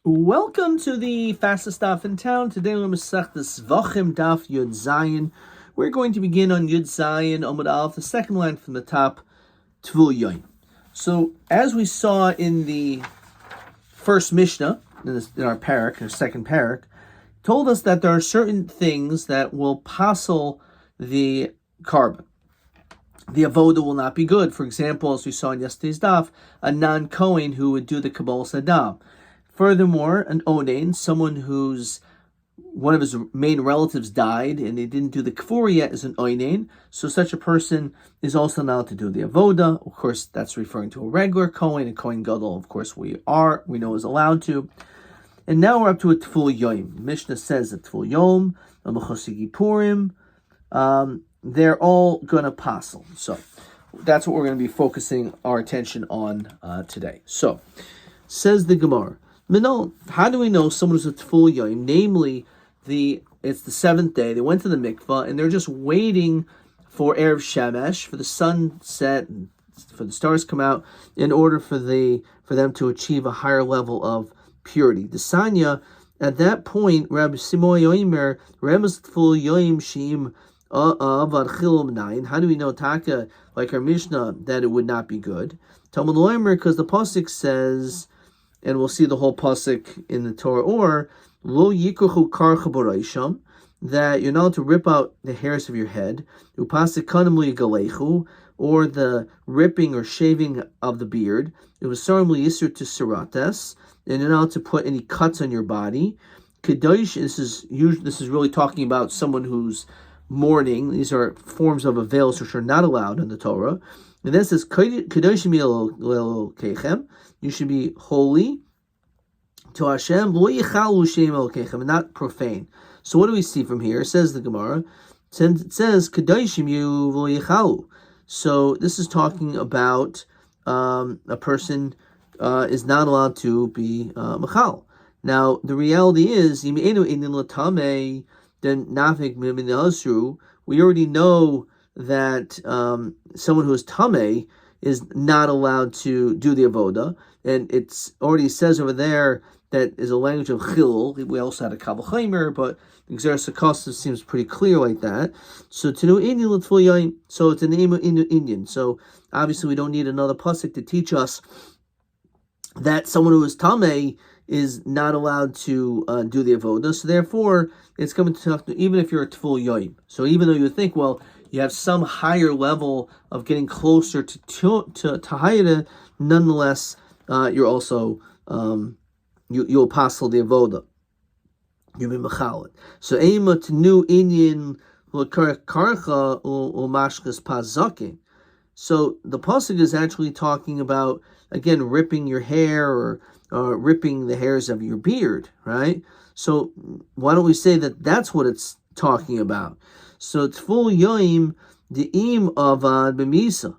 Welcome to the fastest daf in town. Today we're going to Masech the Zevachim daf Yud Zayin. We're going to begin on Yud Zayin Amud Aleph, the second line from the top, Tvul Yoim. So, as we saw in the first Mishnah, in our parak, our second parak, told us that there are certain things that will passel the carbon. The avoda will not be good. For example, as we saw in yesterday's daf, a non-Kohen who would do the Kabbalah Sadam. Furthermore, an onain, someone whose one of his main relatives died and they didn't do the kfur yet, is an onain. So such a person is also allowed to do the avoda. Of course, that's referring to a regular kohen. A kohen gadol, of course, we know is allowed to. And now we're up to a tful yom. Mishnah says that tful yom, a mechosigi purim, they're all going to passel. So that's what we're going to be focusing our attention on today. So says the Gemara. Minol, how do we know someone who's a tful yom? Namely, it's the seventh day. They went to the mikvah and they're just waiting for erev shemesh, for the sunset, for the stars come out, in order for them to achieve a higher level of purity. The sanya at that point, Rabbi Simoy Yoimer, Remes tful yom shim avad chilum nine. How do we know taka, like our Mishnah, that it would not be good? Talmud Yoimer, because the pasuk says, and we'll see the whole pasuk in the Torah, or lo yikruchu karcha b'roisham, that you're not allowed to rip out the hairs of your head, upasik kanim lo yigalechu, or the ripping or shaving of the beard, it was sarim yisur to sirates, and you're not allowed to put any cuts on your body. Kedosh, this is really talking about someone who's mourning. These are forms of a veil which are not allowed in the Torah. And then it says, you should be holy to Hashem, and not profane. So what do we see from here? It says the Gemara, it says, so this is talking about a person is not allowed to be machal. Now, the reality is, then we already know that someone who is tameh is not allowed to do the avoda, and it's already says over there that is a language of chil. We also had a kabel chaimer, but Xeris Acosta seems pretty clear like that. So to know Indian, so it's a name of Indian. So obviously we don't need another pasuk to teach us that someone who is tameh is not allowed to do the avoda. So therefore, it's coming to talk to even if you're a tful yoim. So even though you would think, well, you have some higher level of getting closer to Tahira, nonetheless, you're also you'll passel the avoda. You'll be mechalet. So ema to new Indian karcha umashkas pazakin. So the pasuk is actually talking about, again, ripping your hair or ripping the hairs of your beard, right? So why don't we say that that's what it's talking about? So tful yoim de'im avad b'misa.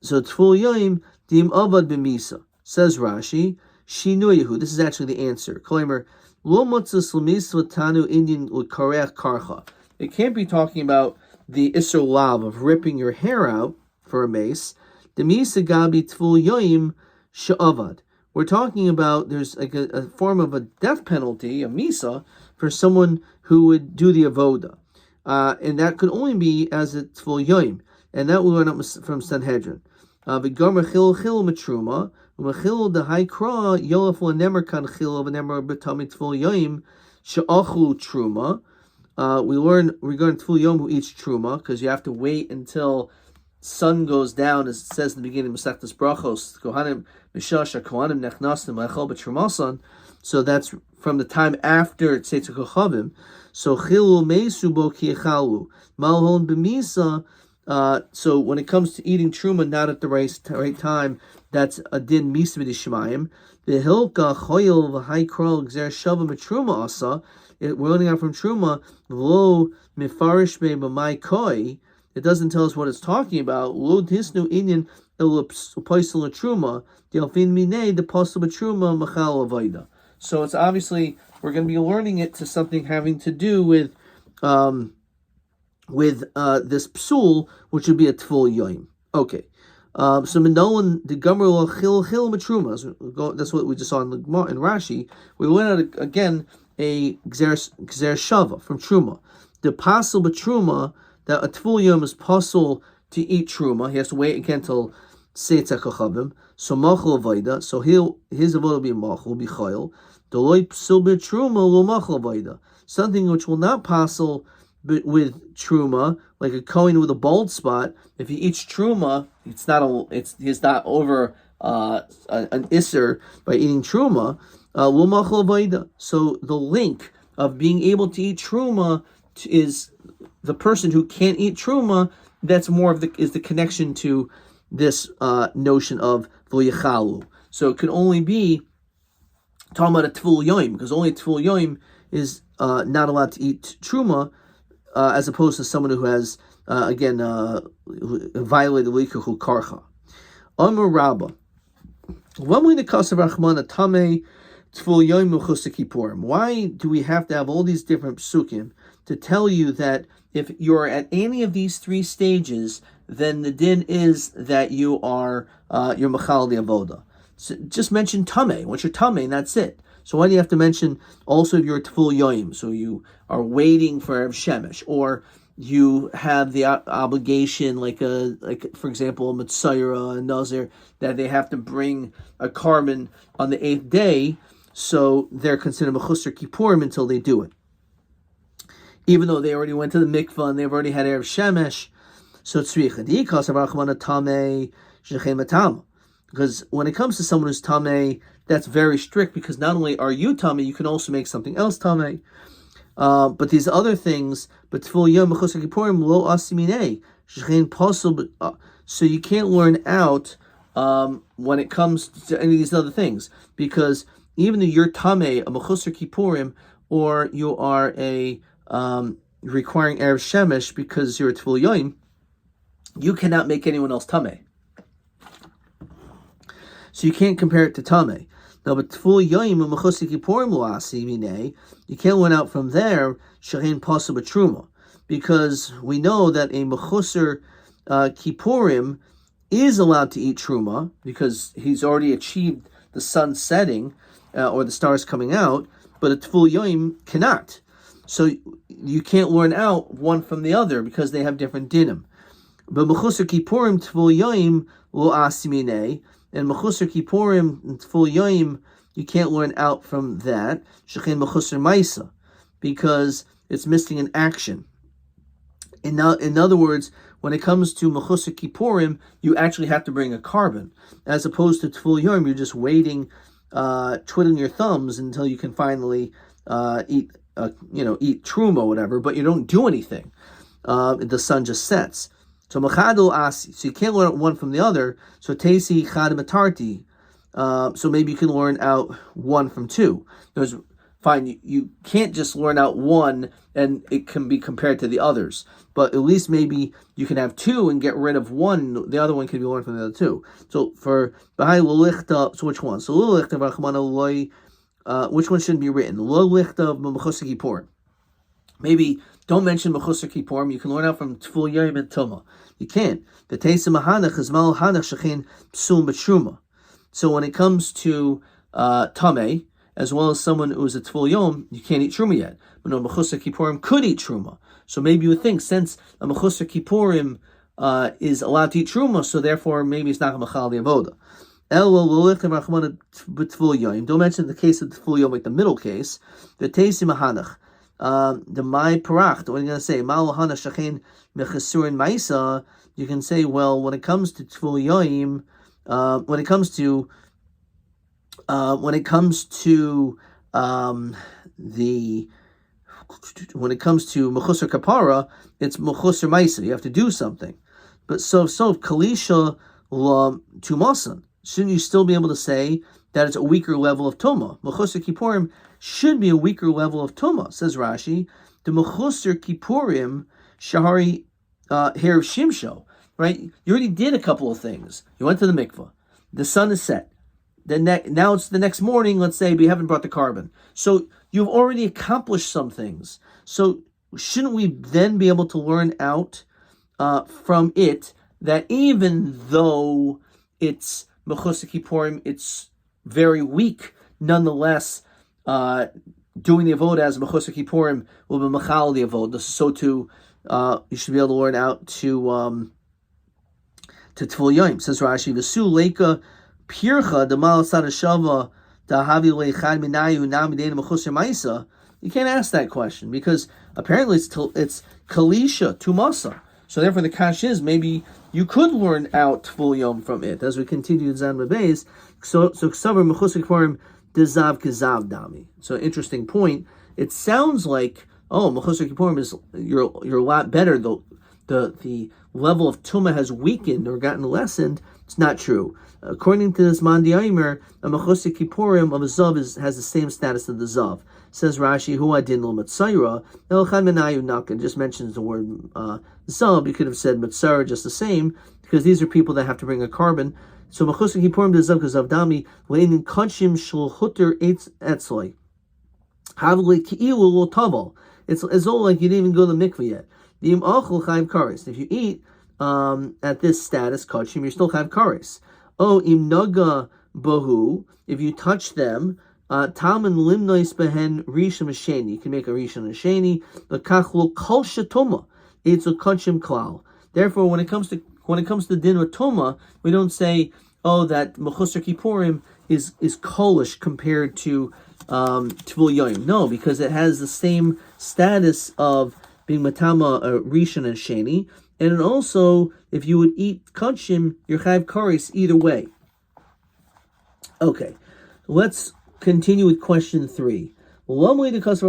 So tful yoim de'im avad b'misa. Says Rashi, shinuyahu. This is actually the answer. Klamer lo motzas l'misva tanu Indian l'kareach karcha. It can't be talking about the isser lav of ripping your hair out for a mace. The misa gabi tful yoim she'avad. We're talking about there's like a form of a death penalty, a misa, for someone who would do the avoda, and that could only be as a tful yoim, and that will learn up from Sanhedrin. V'gomer chil matruma, u'machil dehai kra yolaf l'nemer kan chil v'nemer b'tamid tful yoim she'achlu truma. We learn regarding tful yom who eats truma, because you have to wait until sun goes down, as it says in the beginning of Masechtas Brachos, Kohanim Mishasha Kohanim Nechnasim Lechol B'Trumasan. So that's from the time after Tzeitzah Kochavim. So Chilu Meisu Bo Ki'echalu Malhon B'Misa. So when it comes to eating truma not at the right time, that's a din Misa B'Dishmayim. V'Hilka Choyel V'Hai Krol Gzer Shava B'Truma Asa. We're learning out from Truma, Lo Mifarish Be B'Mai Koi. It doesn't tell us what it's talking about. Lo Tisnu Inyan Elopaisel Truma, Delfin Mine, the Postal Truma, Machal Avoida. So it's obviously, we're going to be learning it to something having to do with this psul, which would be a tful yoim. Okay. So Minolan the Gomer Chil Matruma. That's what we just saw in Rashi. We went out again a Gzer Shava from Truma. The Pasul Batruma that a Tvul Yom is pasul to eat Truma. He has to wait again till Seitzah Kachavim. So Machal Avaida. So his avodah will be Machal, will be Chayil. The Loi Psul Truma lo Machal Avaida. Something which will not pasul with Truma, like a Kohen with a bald spot. If he eats Truma, he's not over an Isser by eating Truma. Lo Machal Avaida. So the link of being able to eat Truma is the person who can't eat Truma. That's more of the connection to this notion of v'yichalu. So it can only be talking about a Tvul Yoim, because only a Tvul Yoim is not allowed to eat Truma, as opposed to someone who has, violated Likahu Karcha. Amar Rabba. Why do we have to have all these different psukim to tell you that if you're at any of these three stages, then the din is that you are you're machal the avoda? So just mention tamei. Once you're tamei, and that's it. So why do you have to mention also if you're Tvul Yoim? So you are waiting for Erev Shemesh, or you have the obligation, like for example, a Mitzayra, a Nazir, that they have to bring a carbon on the 8th day, so they're considered Mechusar Kippurim until they do it. Even though they already went to the mikvah and they've already had Erev Shemesh, so because when it comes to someone who's tamei, that's very strict, because not only are you tamei, you can also make something else tamei. But these other things, but Tvul Yom Mechusar Kippurim lo asimine shechein pasul. So you can't learn out when it comes to any of these other things, because even though you're tamei, a Mechusar Kippurim, or you are a requiring Erev Shemesh because you're a Tvul Yom, you cannot make anyone else tamei. So you can't compare it to tamei. Now, but Tvul Yom and Mechusar Kippurim lo asimine, you can't learn out from there shechein pasul b'truma, because we know that a Mechusar Kippurim is allowed to eat truma because he's already achieved the sun setting or the stars coming out, but a Tvul Yom cannot. So you can't learn out one from the other because they have different dinim. But Mechusar Kippurim Tvul Yom lo asimine, and Mechusar Kippurim and Tvul Yom, you can't learn out from that shechein Mechusar Maisa, because it's missing an action. In other words, when it comes to Mechusar Kippurim, you actually have to bring a carbon, as opposed to Tvul Yom, you're just waiting, twiddling your thumbs until you can finally eat truma or whatever, but you don't do anything. The sun just sets. So machadol asi. So you can't learn one from the other. So tesi chad matarti. So maybe you can learn out one from two. There's fine. You can't just learn out one and it can be compared to the others. But at least maybe you can have two and get rid of one. The other one can be learned from the other two. So for b'hai l'lichta. So which one? So l'lichta v'achmana loy. Which one shouldn't be written? Lo lichta Mechusar Kippurim. Maybe don't mention Mechusar Kippurim. You can learn out from Tvul Yom and Tumah. You can't. The Teisa Mahanach is Mal Hanach Shechein Psul B'Truma. So when it comes to Tamei, as well as someone who's a Tvul Yom, you can't eat Truma yet. But no, Mechusar Kippurim could eat Truma. So maybe you would think, since a Mechusar Kippurim is allowed to eat Truma, so therefore maybe it's not a Machal the Avoda. Don't mention the case of the Tvul Yom, like the middle case. The Teisi Mahanach. The Mai Parach, what are you going to say? Malahana Shachain Mechasurin Maisa. You can say, well, when it comes to Tvul Yom, when it comes to Mechusar Kapara, it's Mechusar Maisa. You have to do something. But so Kalisha La Tumasan. Shouldn't you still be able to say that it's a weaker level of Tumah? Mechusar Kippurim should be a weaker level of Tumah, says Rashi. The Mechusar Kippurim Shahari Hair of Shimsho, right? You already did a couple of things. You went to the mikvah. The sun is set. Then now it's the next morning, let's say, but you haven't brought the carbon. So you've already accomplished some things. So shouldn't we then be able to learn out from it that even though it's Mechusar Kippurim, it's very weak, nonetheless, doing the avoda as Mechusar Kippurim will be machal the avoda. So too, you should be able to learn out to Tvul Yom. Says Rashi, V'su leika pircha demal sada shava dahavi leichad minayu namidena Mechusar Maisa. You can't ask that question because apparently it's Kalisha Tumasa. So therefore the kash is maybe you could learn out Tvul Yom from it. As we continue in Zan Bebeis, so Ksavar Mechusar Kippurim dezav kezav dami. So interesting point. It sounds like Mechusar Kippurim is you're a lot better. The level of Tumah has weakened or gotten lessened. It's not true. According to this Mandi Aimer, a Mechusar Kippurim of a Zav has the same status of the Zav. Says Rashi, Hu adin lo Matzayra, Elchad Menayu Nakan, just mentions the word Zav. You could have said Matzara just the same, because these are people that have to bring a carbon. So Mechusar Kippurim dezav kazav dami, leinin kachim shel hutter etzloi. Havli ki'ilu lo taval. It's as though like you didn't even go to the mikveh yet. V'im achol chayv kares. If you eat at this status kachim, you're still chayv kares. Im naga bahu, if you touch them, talman limnois behen rishon sheni. You can make a rishon and sheni. L'kachlo kol shetoma. It's a kachim klal. Therefore, when it comes to din or toma, we don't say that Mechusar Kippurim is kolish compared to Tvul Yom. No, because it has the same status of being matama rishon and sheni. And also, if you would eat kachim, you're chayv kares either way. Okay, let's continue with question 3. Why don't we mention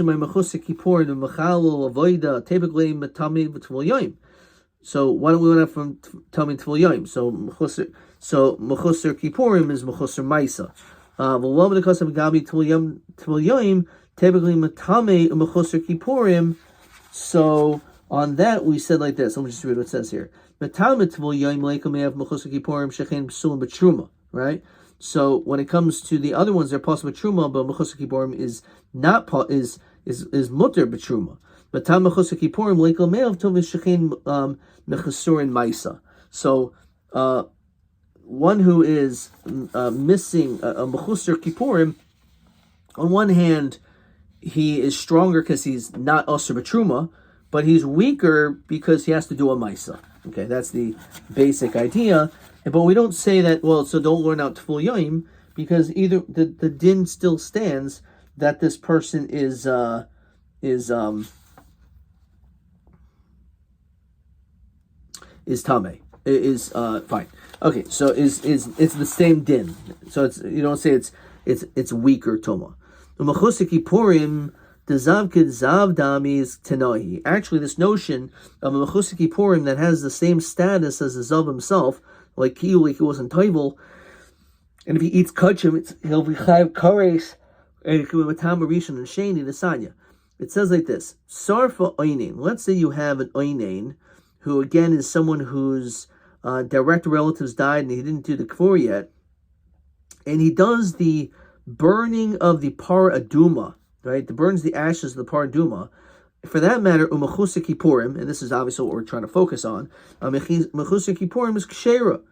by Mechusar Kippurim the mechal avoida typically matami v'tvul yom? So why don't we learn from Tami Tvul Yom? So Mechusar Kippurim is Mechusar Maisa. V'lo because of Gabi Tvul Yom typically matame Mechusar Kippurim. So on that we said like this. Let me just read what it says here. Matame Tvul Yom leikum have Mechusar Kippurim shechein psulim b'truma. Right. So when it comes to the other ones, they're possible b'truma, but Mechusar Kippurim is not is mutter b'truma. But Tam Mechusar Kippurim leikum me'av tov shechein mechasurin maisa. So one who is missing a Mechusar Kippurim, on one hand, he is stronger because he's not Asur B'Truma, but he's weaker because he has to do a Maisa. Okay, that's the basic idea. But we don't say that, so don't learn out Tvul Yom, because either the din still stands that this person is Tameh. Is fine. Okay, so is it's the same din. So it's you don't say it's weaker Toma. Mechusar Kippurim the Zavkid Zav Dami is Tenahi. Actually, this notion of a Mechusar Kippurim that has the same status as the Zav himself, like he wasn't Toivel, and if he eats Kachim, he'll be Chayav Kares, and it can be Matam Rishon and Sheni the Sanya. It says like this: Sarfa Oinain. Let's say you have an Oinain, who again is someone whose direct relatives died and he didn't do the Kfur yet, and he does the burning of the Par Aduma, right? The burns the ashes of the Par Aduma. For that matter, Mechusar Kippurim, and this is obviously what we're trying to focus on, Mechusar Kippurim is Kshera.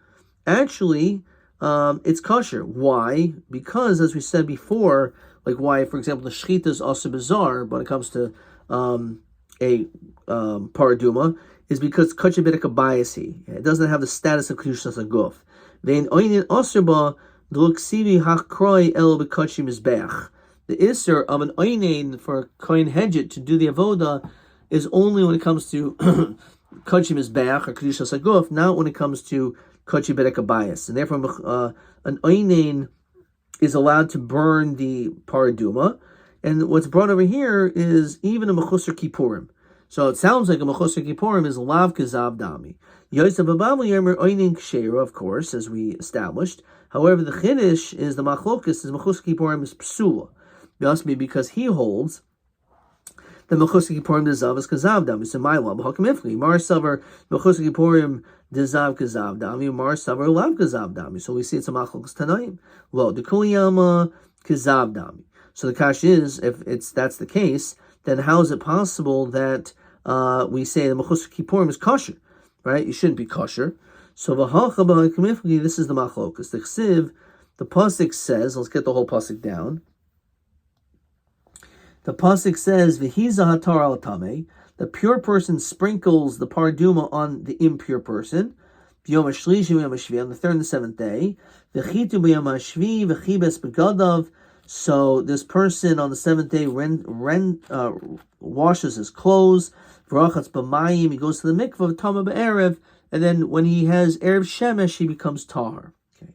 Actually, it's kosher. Why? Because, as we said before, like why, for example, the Shechita is also bizarre when it comes to a Par Aduma, is because Kachim B'dek Abayasi. It doesn't have the status of Kedushas Aguf. Vein Oinin Osirba D'Luksivi Hachkroi El B'Kachim Mizbeach. The Isser of an Oinain for Kohen Hedget to do the Avoda is only when it comes to Kachim Mizbeach or Kedushas Aguf, not when it comes to Kachim B'dek Abayas. And therefore, an Oinain is allowed to burn the Paraduma. And what's brought over here is even a Mechusar Kippurim. So it sounds like a Mechusar Kippurim is Lav Kazav Dami. Yosef Abam Yomer Oinin Kshera, of course, as we established. However, the Chiddush is the Machlokas is Mechusar Kippurim is Psula. It must be because he holds the Mechusar Kippurim Dezav is Kazav Dami. So my love, Hakim Ifli. Mar Savar Mechusar Kippurim Dezav Kazav Dami. Mar Savar Lav Kazav Dami. So we see it's a Machlokas Tanaim. Well, the Kuliyama Kazav Dami. So the kash is, if that's the case, then how is it possible that we say the Mechusar Kippurim is kosher, right? You shouldn't be kosher. So this is the machlokas. The Chsiv, the pasuk says, let's get the whole pasuk down. The pasuk says, "V'hiza hatar al tamei." The pure person sprinkles the parduma on the impure person. B'yom hashlishi b'yom hashvi, on the third and the seventh day. V'chitu b'yom hashvi v'chibes begadav. So this person on the seventh day washes his clothes. V'rachatz b'mayim, he goes to the mikvah tama b'erev, and then when he has erev shemesh, he becomes tahar. Okay,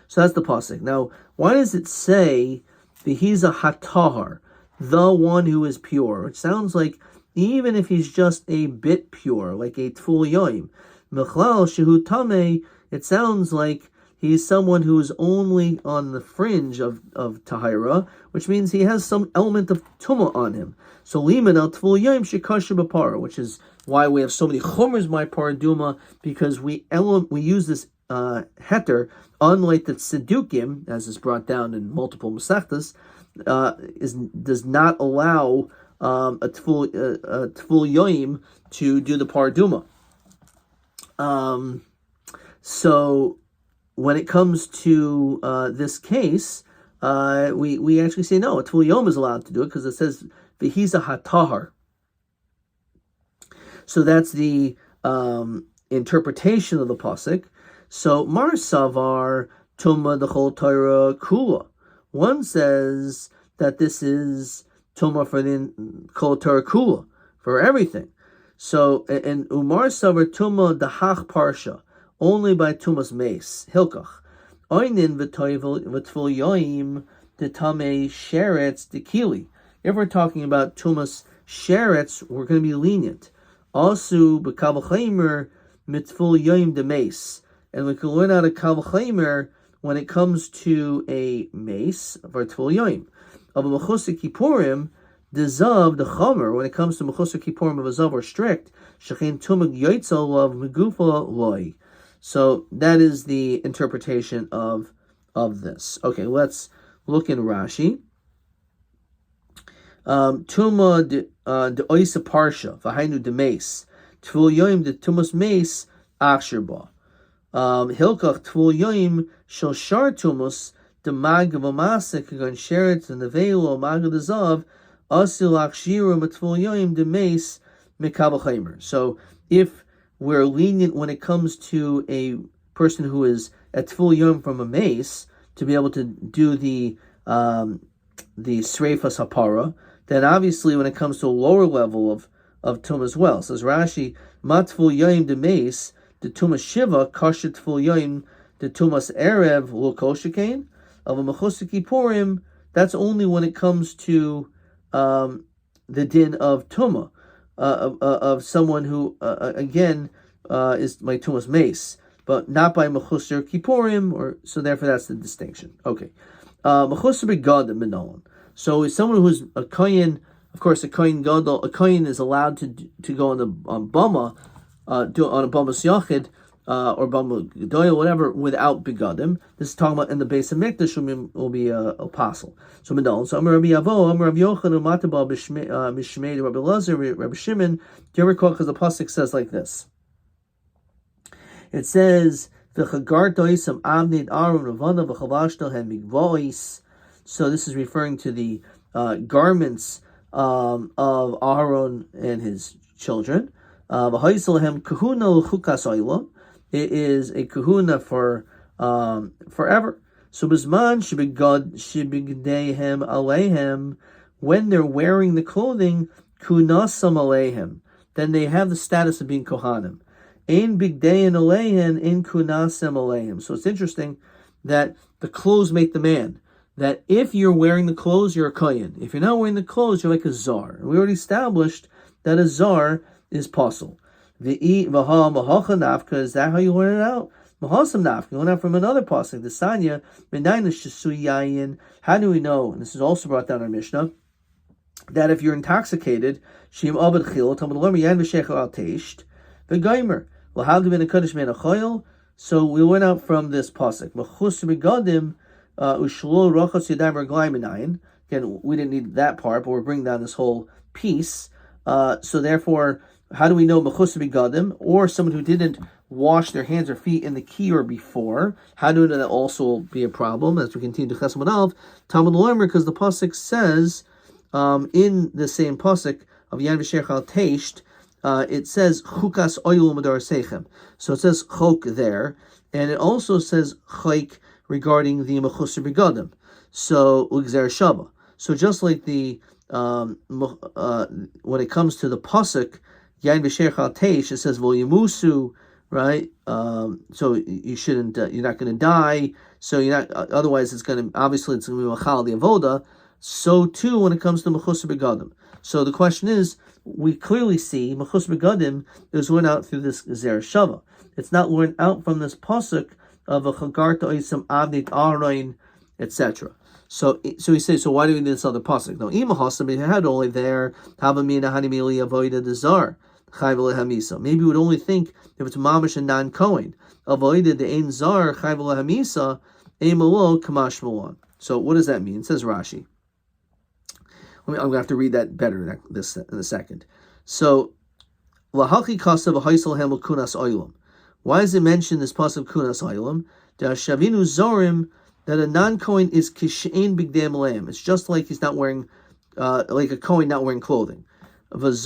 so that's the pasuk. Now, why does it say v'hiza hatahar, the one who is pure? It sounds like even if he's just a bit pure, like a tful yoim, mechlal shehu tamei, it sounds like he's someone who is only on the fringe of tahira, which means he has some element of tumah on him. So liman al tful yoim shekasher b'para, which is why we have so many chumers by paraduma, because we use this heter, unlike the tzedukim, as is brought down in multiple masechtas, does not allow a tful yoim to do the paraduma. So when it comes to this case, we actually say no, a tful yom is allowed to do it because it says v'hiza hatahar. So that's the interpretation of the pasuk. So Mar Savar Tuma Dechol Torah Kula. One says that this is Tuma for the Kol Torah Kula, for everything. So, and Umar Savar Tuma Dahach Parsha, only by Tumas Mace, Hilkach. Oinin v'tful yoim detame sheretz dekili. If we're talking about Tumas sheretz, we're going to be lenient. Also, b'kavachaymer mitful yoim de mace. And we can learn out of kavachaymer when it comes to a mace for tful yoim. Of a mechusar kippurim, the zav, the chomer, when it comes to mechusar kippurim of a zav, are strict. Shechin tumag yoitzel of megufa loy. So that is the interpretation of this. Okay, let's look in Rashi. Tuma de oisa parsha v'hainu de mace tvul yoim de tumas mace achsherba hilkach tvul yoim shel shar tumas de mag v'masa kagon sheret and the velo mag de zav asil achshiru tvul yoim de mace mekabachaymer. So if we're lenient when it comes to a person who is at tvul yoim from a mace to be able to do the sreifas hapara, then obviously when it comes to a lower level of tum as well. Says Rashi, matful yoim de mace, the tumas shiva, kasher tful yoim, the tumas erev, lo koshikain, of a mechusar kippurim, that's only when it comes to the din of tuma, of someone who, again, is my tumas mace, but not by mechusar kippurim, or so therefore that's the distinction. Okay. Mechusar begadim menolan. So is someone who's a kohen. Of course, a kohen gadol. A kohen is allowed to go on bama, on a bamas yachid or bama gedoyel, whatever, without begadim. This is talking about in the base of mikdash will be a apostle. So medal. So Amar Rabbi Avo, Amar Rabbi Yochanan, Mataba Mishmei, Rabbi Lazar, Rabbi Shimon. Do you ever recall? Because the pasuk says like this. It says v'chagartoisam avnid aron ravana v'chavashtohem migvois. So this is referring to the garments of Aaron and his children. It is a kahuna for forever. So bisman shibigdehem alehem, when they're wearing the clothing, kunasam alehem, then they have the status of being kohanim. Ein bigdein alehem, in kunasam alehem. So it's interesting that the clothes make the man. That if you're wearing the clothes, you're a kohen. If you're not wearing the clothes, you're like a zar. We already established that a zar is pasul. V'e v'ha mahacha nafka, is that how you learn it out? Mahasam nafka, you learn out from another pasuk. The sanya menayna shesui yayin. How do we know? And this is also brought down in our Mishnah, that if you're intoxicated, shim abed chil tamad lomer yayin v'sheicha al teisht v'gaimer. Well, how do we in a kaddish man a choil? So we went out from this pasuk. Mechusar begadim. Again, we didn't need that part, but we're bringing down this whole piece. So therefore, How do we know mechusar begadim, or someone who didn't wash their hands or feet in the kior before? How do we know that also be a problem as we continue to Chesed Alv? Talmud Loimer, because the pasuk says in the same pasuk of Yan V'Sher Chal Teisht, it says chukas oyul madar seichem. So it says chok there, and it also says chayk regarding the mechusar begadim. So ugzer shava. So just like the when it comes to the pasuk Yain V'Sher Chal Teish, it says Volyamusu, right? So you shouldn't. You're not going to die. So you're not. Otherwise, it's going to be machal the avoda. So too, when it comes to mechusar begadim. So the question is, we clearly see mechusar begadim is learned out through this zer shava. It's not learned out from this pasuk of a chagarta oisam avnit aroin, etc. So he says, so why do we need this other pasuk? No, imahasam it had only there havamina hanimili avoida dezar. Maybe we would only think if it's mamish and non-kohen. Avoided the ein zar chayv hamisa emalo kamash malon. So what does that mean? It says Rashi. I'm going to have to read that better in a second. So lahachi kasav haisel hamel kunas oilam. Why does it mention this pasuk kunas oilam? The shavinu zorim that a non-kohen is kishein bigdam lam. It's just like he's not wearing, like a kohen not wearing clothing. When it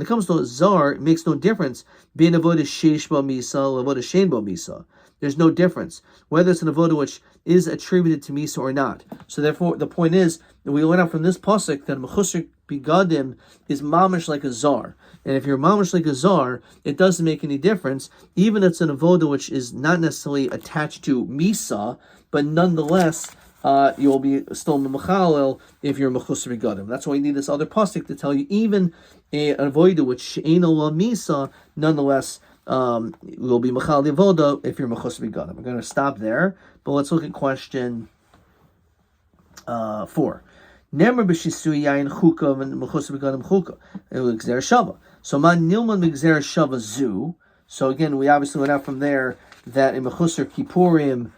comes to a zar, it makes no difference. Being avoda sheish ba misa, avoda shein ba misa. There's no difference whether it's an avoda which is attributed to misa or not. So therefore, the point is that we learn out from this pasuk that mechusar begadim is mamish like a zar. And if you're mamish like a zar, it doesn't make any difference, even if it's an avoda which is not necessarily attached to misa, but nonetheless, you'll be still mechalel if you're mechusar begadim. That's why you need this other pasuk to tell you even an avoda which she'ein la misa, nonetheless will be mechalel the avoda if you're mechusar begadim. I'm going to stop there, but let's look at question 4. Nemer b'shisui yayin chuka and mechusar begadim chuka. It was gzer shava. So man nilman b'gzer shava zu. So again, we obviously went out from there that in mechusar kippurim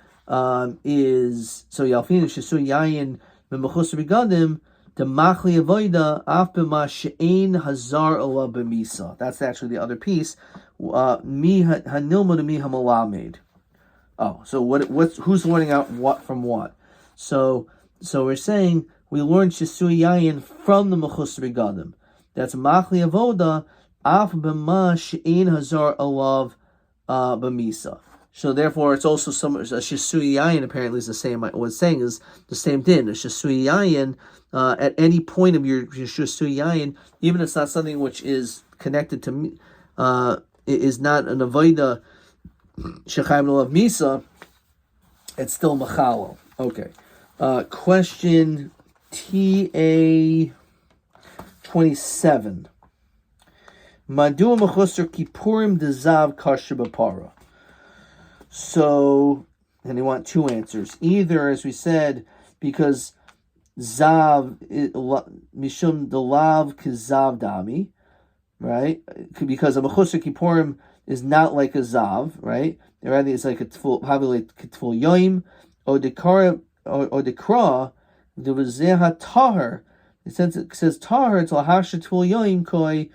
is so Yalfin Shasu Yayin Mechusar Begadim the Machli Avoida Af B'ma She'ein Hazar Ola B'Misa. That's actually the other piece. Mi Hanilma to Mi Hamalamed. Oh, so what's who's learning out what from what? So we're saying we learned Shasu Yayin from the Mechusar Begadim. That's Machli Avoda Af B'ma She'ein Hazar Ola B'Misa. So therefore, it's also some shisui yayin. Apparently, is the same. What it's saying is the same din. A shisui yayin at any point of your shisui yayin, even if it's not something which is connected to, it is not an avoda shechayim of misa. It's still machalo. Okay. Question TA 27. Madua mechusar kippurim dezav kasher b'para. So, and they want two answers. Either, as we said, because zav mishum delav kizav dami, right? Because a mechusar kippurim is not like a zav, right? Rather, it's like a tful, probably like tful yoim, or dekra, the v'zeha tahar. Since it says tahar, it's lahasha tful yoim koi,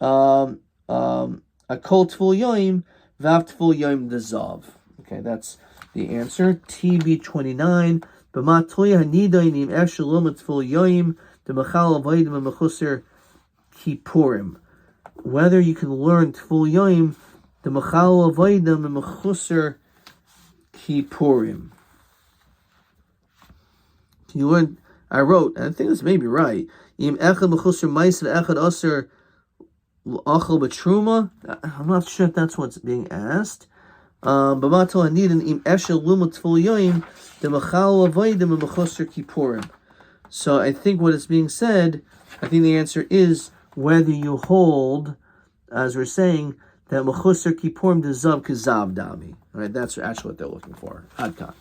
a kol tful yoim, vav tful yoim dezav. Okay, that's the answer. TB29. Whether you can learn Tful Yoim, the Machal Avodim and Mechusar Kippurim. Can you learn? I wrote, and I think this may be right. Im Echad Mechusar Mais Echad Aser Achel B'Truma. I'm not sure if that's what's being asked. So I think what is being said, I think the answer is whether you hold, as we're saying, that mechusar kippurim dezav kazav dami. All right, that's actually what they're looking for. Adkan.